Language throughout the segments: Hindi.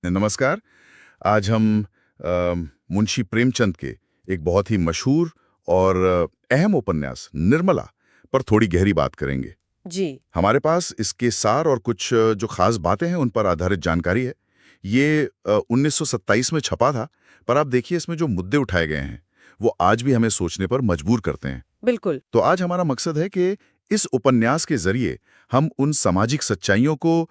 नमस्कार। आज हम मुंशी प्रेमचंद के एक बहुत ही मशहूर और अहम उपन्यास निर्मला पर थोड़ी गहरी बात करेंगे। जी। हमारे पास इसके सार और कुछ जो खास बातें हैं उन पर आधारित जानकारी है। ये 1927 में छपा था, पर आप देखिए इसमें जो मुद्दे उठाए गए हैं वो आज भी हमें सोचने पर मजबूर करते हैं। बिल्कुल। तो आज हमारा मकसद है कि इस उपन्यास के जरिए हम उन सामाजिक सच्चाइयों को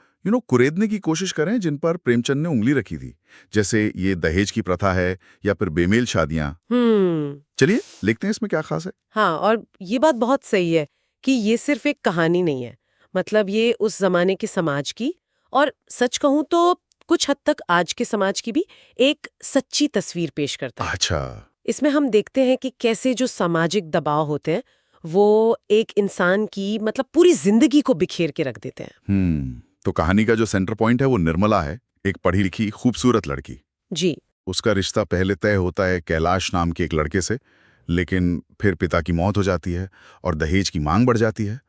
कुरेदने की कोशिश करें जिन पर प्रेमचंद ने उंगली रखी थी, जैसे ये दहेज की प्रथा है या फिर बेमेल शादियां। चलिए देखते हैं इसमें क्या खास है। हाँ, और ये बात बहुत सही है कि ये सिर्फ एक कहानी नहीं है। मतलब ये उस जमाने के समाज की, और सच कहूं तो कुछ हद तक आज के समाज की भी एक सच्ची तस्वीर पेश करता है। अच्छा। इसमें हम देखते हैं कि कैसे जो सामाजिक दबाव होते हैं वो एक इंसान की मतलब पूरी जिंदगी को बिखेर के रख देते हैं। तो कहानी का जो सेंटर पॉइंट है वो निर्मला है, एक पढ़ी लिखी खूबसूरत लड़की। जी। उसका रिश्ता पहले तय होता है कैलाश नाम के एक लड़के से, लेकिन फिर पिता की मौत हो जाती है और दहेज की मांग बढ़ जाती है,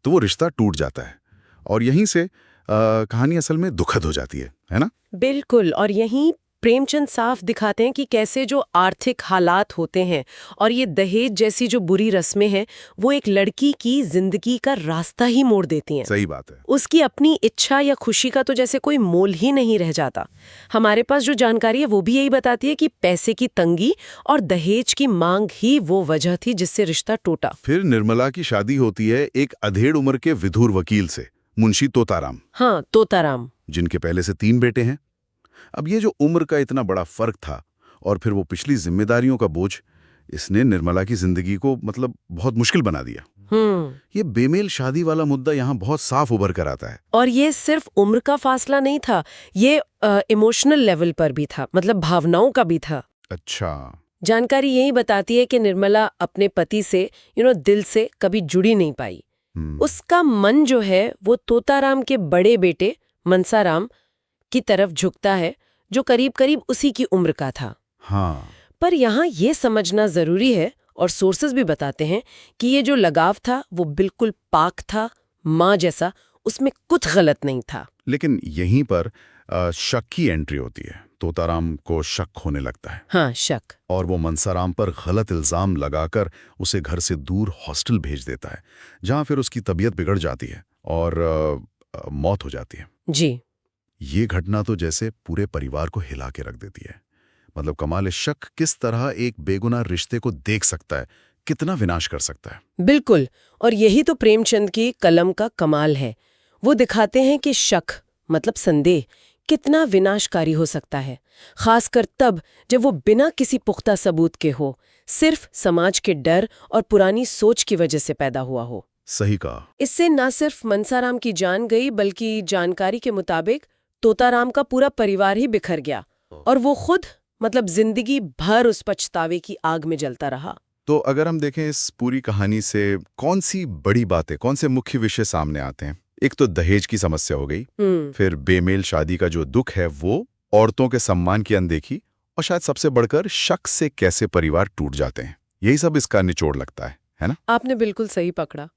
तो वो रिश्ता टूट जाता है। और यहीं से कहानी असल में दुखद हो जाती है ना? बिल्कुल। और यहीं प्रेमचंद साफ दिखाते हैं कि कैसे जो आर्थिक हालात होते हैं और ये दहेज जैसी जो बुरी रस्में हैं वो एक लड़की की जिंदगी का रास्ता ही मोड़ देती हैं। सही बात है। उसकी अपनी इच्छा या खुशी का तो जैसे कोई मोल ही नहीं रह जाता। हमारे पास जो जानकारी है वो भी यही बताती है कि पैसे की तंगी और दहेज की मांग ही वो वजह थी जिससे रिश्ता टूटा। फिर निर्मला की शादी होती है एक अधेड़ उम्र के विधुर वकील से, मुंशी तोताराम। हाँ, तोताराम। जिनके पहले से 3 बेटे हैं। अब ये जो उम्र का इतना बड़ा फर्क था और फिर वो पिछली जिम्मेदारियों का बोझ, इसने निर्मला की जिंदगी को मतलब बहुत मुश्किल बना दिया। ये बेमेल शादी वाला मुद्दा यहाँ बहुत साफ उभर कर आता है। और ये सिर्फ उम्र का फासला नहीं था, ये इमोशनल लेवल पर भी था, मतलब भावनाओं का भी था। अच्छा। जानकारी यही बताती है कि निर्मला अपने पति से दिल से कभी जुड़ी नहीं पाई। उसका मन जो है वो तोताराम के बड़े बेटे मनसाराम की तरफ झुकता है, जो करीब करीब उसी की उम्र का था। हाँ। पर यहाँ ये समझना जरूरी है, और सोर्सेज भी बताते हैं कि ये जो लगाव था वो बिल्कुल पाक था, माँ जैसा, उसमें कुछ गलत नहीं था। लेकिन यहीं पर शक की एंट्री होती है। तोताराम को शक होने लगता है। हाँ, शक। और वो मनसाराम पर गलत इल्जाम लगाकर उसे घर से दूर हॉस्टल भेज देता है, जहां फिर उसकी तबीयत बिगड़ जाती है और मौत हो जाती है। जी। ये घटना तो जैसे पूरे परिवार को हिला के रख देती है। मतलब कमाल है, शक किस तरह एक बेगुनाह रिश्ते को देख सकता है, कितना विनाश कर सकता है। बिल्कुल। और यही तो प्रेमचंद की कलम का कमाल है। वो दिखाते हैं कि शक मतलब संदेह कितना विनाशकारी हो सकता है, खासकर तब जब वो बिना किसी पुख्ता सबूत के हो, सिर्फ समाज के डर और पुरानी सोच की वजह से पैदा हुआ हो। सही कहा। इससे न सिर्फ मनसाराम की जान गई, बल्कि जानकारी के मुताबिक तोताराम का पूरा परिवार ही बिखर गया, और वो खुद मतलब जिंदगी भर उस पछतावे की आग में जलता रहा। तो अगर हम देखें इस पूरी कहानी से कौन सी बड़ी बातें, कौन से मुख्य विषय सामने आते हैं? एक तो दहेज की समस्या हो गई, फिर बेमेल शादी का जो दुख है वो, औरतों के सम्मान की अनदेखी, और शायद सबसे बढ़कर शक से कैसे परिवार टूट जाते हैं। यही सब इसका निचोड़ लगता है ना? आपने बिल्कुल सही पकड़ा।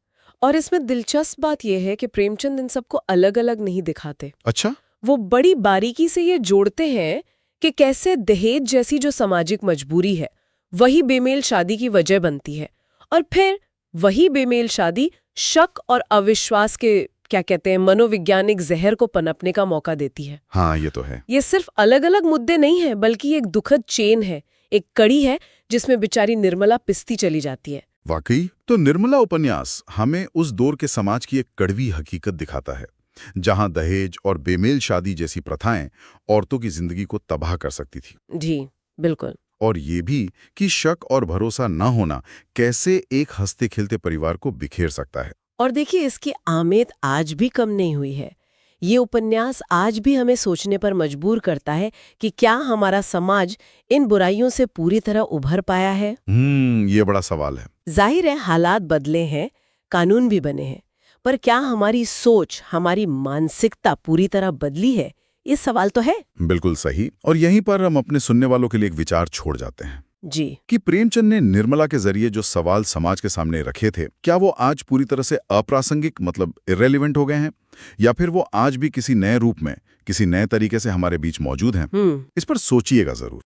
और इसमें दिलचस्प बात यह है कि प्रेमचंद इन सबको अलग अलग नहीं दिखाते। अच्छा। वो बड़ी बारीकी से ये जोड़ते हैं कि कैसे दहेज जैसी जो सामाजिक मजबूरी है वही बेमेल शादी की वजह बनती है, और फिर वही बेमेल शादी शक और अविश्वास के क्या कहते हैं मनोवैज्ञानिक जहर को पनपने का मौका देती है। हाँ, ये तो है। ये सिर्फ अलग अलग मुद्दे नहीं है, बल्कि एक दुखद चेन है, एक कड़ी है जिसमें बेचारी निर्मला पिसती चली जाती है। वाकई तो निर्मला उपन्यास हमें उस दौर के समाज की एक कड़वी हकीकत दिखाता है, जहां दहेज और बेमेल शादी जैसी प्रथाएं औरतों की जिंदगी को तबाह कर सकती थी। जी, बिल्कुल। और ये भी कि शक और भरोसा न होना कैसे एक हंसते खेलते परिवार को बिखेर सकता है। और देखिए, इसकी आमेद आज भी कम नहीं हुई है। ये उपन्यास आज भी हमें सोचने पर मजबूर करता है कि क्या हमारा समाज इन बुराइयों से पूरी तरह उभर पाया है। ये बड़ा सवाल है। जाहिर है हालात बदले हैं, कानून भी बने हैं, पर क्या हमारी सोच, हमारी मानसिकता पूरी तरह बदली है? ये सवाल तो है। बिल्कुल सही। और यहीं पर हम अपने सुनने वालों के लिए एक विचार छोड़ जाते हैं जी। कि प्रेमचंद ने निर्मला के जरिए जो सवाल समाज के सामने रखे थे, क्या वो आज पूरी तरह से अप्रासंगिक मतलब इर्रेलेवेंट हो गए हैं, या फिर वो आज भी किसी नए रूप में किसी नए तरीके से हमारे बीच मौजूद हैं। इस पर सोचिएगा जरूर।